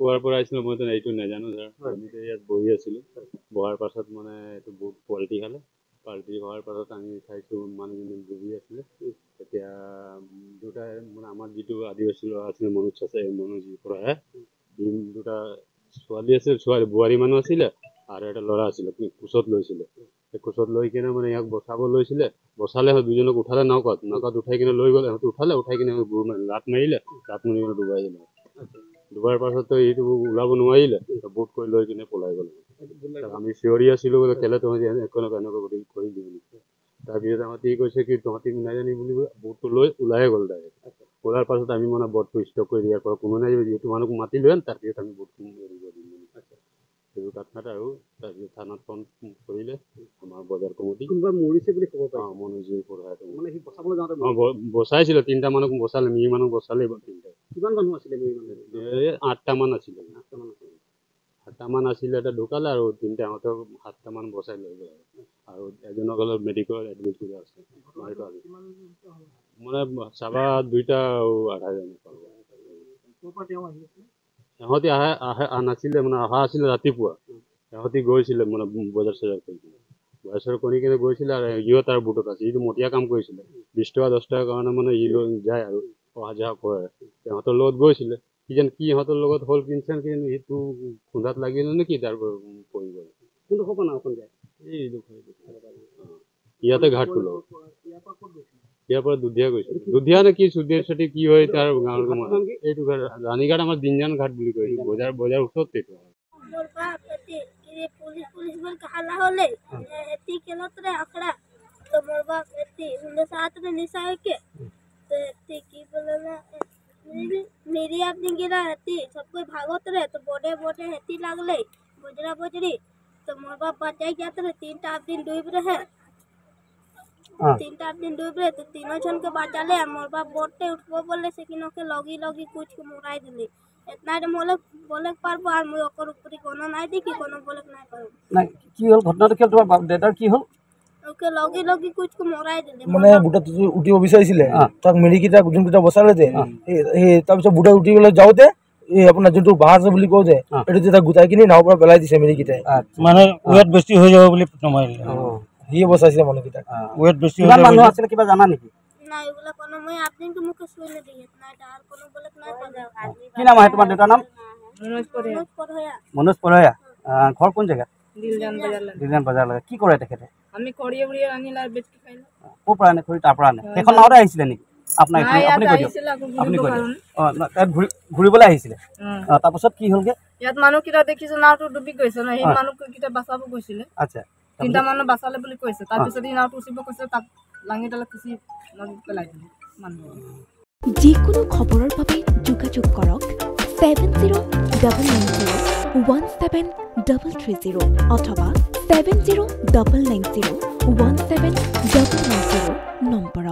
কোৱাৰ পৰা আহিছিলোঁ মইতো এইটো নাজানো ছাৰ আমি ইয়াত বহি আছিলোঁ বহাৰ পাছত মানে এইটো বহুত পাল্টি খালে পাল্টি হোৱাৰ পাছত আমি চাইছোঁ মানুহজনী বহি আছিলে তেতিয়া দুটা মানে আমাৰ যিটো আদিবাসী ল'ৰা আছিলে মনোজ আছে মনোজৰ পৰা দুটা ছোৱালী আছিল বোৱাৰী মানুহ আছিলে আৰু এটা ল'ৰা আছিলে কোচত লৈছিলে কোচত লৈ কিনে মানে ইয়াক বচাব লৈছিলে বচালে দুজনক উঠালে নৌকাত উঠাই কিনে লৈ গ'লে উঠালে উঠাই কিনে লাট মাৰিলে লাট মাৰি কিনে ডুবাই দিলে ডুবাৰ পাছততো এইটো ওলাব নোৱাৰিলে বুট কৰি লৈ কিনে পলাই গ'ল আমি চিঞৰি আছিলোঁ কেলে তহঁতি এনেকুৱা কৰি দিবি তাৰপিছত আমাক কৈছে কি তহঁতি নাজানি বুলি বুটটো লৈ ওলাই গ'ল ডাইৰেক্ট ওলাৰ পাছত আমি মানে বটটো ষ্টক কৰি দিয়াৰ পৰা কোনো নাই যিটো মানুহক মাতি লৈ তাৰপিছত আমি বুটটো এৰিব দিম সেইবোৰ কথাত আৰু তাৰপিছত থানাত ফোন কৰিলে আমাৰ বজাৰ কমিটি কোনোবা মৰিছে বুলি খবৰ পাইছে মনোজৰ পৰা মানে সি বচাবলৈ যাওঁতে বচাইছিলে 3টা মানুহক বচালে মিৰি মানুহ বচালে 3টা কিমান মানুহ আছিলে মিৰি মানুহ 8টা মান আছিলে 8টা মান আছিলে এটা ঢুকালে আৰু 3টা সিহঁতক 7টা মান বচাই লৈ গ'ল আৰু এজনক অলপ মেডিকেল এডমিট কৰি আছে মানে চাবা 2টা আৰু আধাজন সিহঁতি নাছিলে মানে অহা আছিলে ৰাতিপুৱা সিহঁতি গৈছিলে মানে বজাৰ চজাৰ কৰি বজাৰ কৰি কিনে গৈছিলে আৰু সিও তাৰ বুটত আছে সিটো মটীয়া কাম কৰিছিলে 20 টকা 10 টকাৰ কাৰণে মানে ই লৈ যায় আৰু অহা যোৱা কৰে সিহঁতৰ লগত গৈছিলে কিজান কি সিহঁতৰ লগত হ'ল কিনচেন কিন্তু সেইটো খুন্দাত লাগিল নেকি তাৰ পৰা পৰি গ'ল কোনটো খবৰ না অকণ যায় ইয়াতে ঘাটটো লগত ইয়াৰ পৰা দুধিয়া গৈছে দুধিয়া নে কি সুধিয়াৰ সাথে কি হয় তাৰ গাঁৱৰ এইটো ৰাণীঘাট আমাৰ দিনজান ঘাট বুলি কয় বজাৰ ওচৰত এইটো पुलिस बोल के हल्ला होले एती केलत रे आखड़ा तो मोर बाप एती उनके साथ में निशा है के तो एती की बोले ना मेरी अपनी गिरा एती सब कोई भागत रे तो बड़े एती लागले बजरी तो मोर बाप बचाई गया तो 3टा दिन डूब रहे 3टा दिन डूब रहे तो तीनों जन के बचा ले मोर बाप बोटे उठबो बोले से कि के लगी कुछ के मुराई दिली इतना रे बोले पारबो আর মই ওপর উপরি কোনো নাই দেখি কোনো বলে নাই পারবো না কি হল ঘটনাটা কি তোমার ডেটার কি হল ওকে লগে কুচকু মরাই দিলে মানে বুটা উঠিব বিচাৰিছিলে তাক মেডিকিটা যোনটা বসালে যে এই তাৰপিছত বুটা উঠি গলে যাওতে এই আপোনাৰ যোনটো বাহাজ বুলি কও যে এটো যেটা গুটাই কিনি নাও পৰা পেলাই দিছে মেডিকিটা মানে ওয়েট বেছি হৈ যাব বুলি নমাইলে হি বসাইছে মানুহকিটা ওয়েট বেছি হৈ যাব মানুহ আছিল কিবা জানা নেকি না এগুলা কোনো মই আপনিকে মুখে শুনে দিই না আর কোনো বলে নাই পাওয়া কি নাম হয় তোমার ডেটার নাম मनोज पढ़या घर कोन जगह दिलजान बाजार लगा की करे তেখেতে আমি খড়িয়ে বুড়িয়ে আনিলার বেচ কি খাইলো কো প্রাণে খড়ি তা প্রাণে এখন নাওরে আইছিলে নি আপনা আপনি কই তাত ঘুৰিবলৈ আহিছিলে তাৰ পাছত কি হলগে ইয়াত মানুহ কিটা দেখিছে নাওটো ডুবি গৈছে না এই মানুহ কিটা বাঁচাব গৈছিলে আচ্ছা 3টা মানুহ বাঁচালে বুলি কৈছে তাৰ পিছত এই নাওটো উঠিব কৈছে তাক লাঙিডালে খুচি নদীত পেলাই দিলে মানুহ যিকোনো খবৰৰ বাবে যোগাযোগ কৰক 7099017330 অথবা 7099017390 নম্বৰত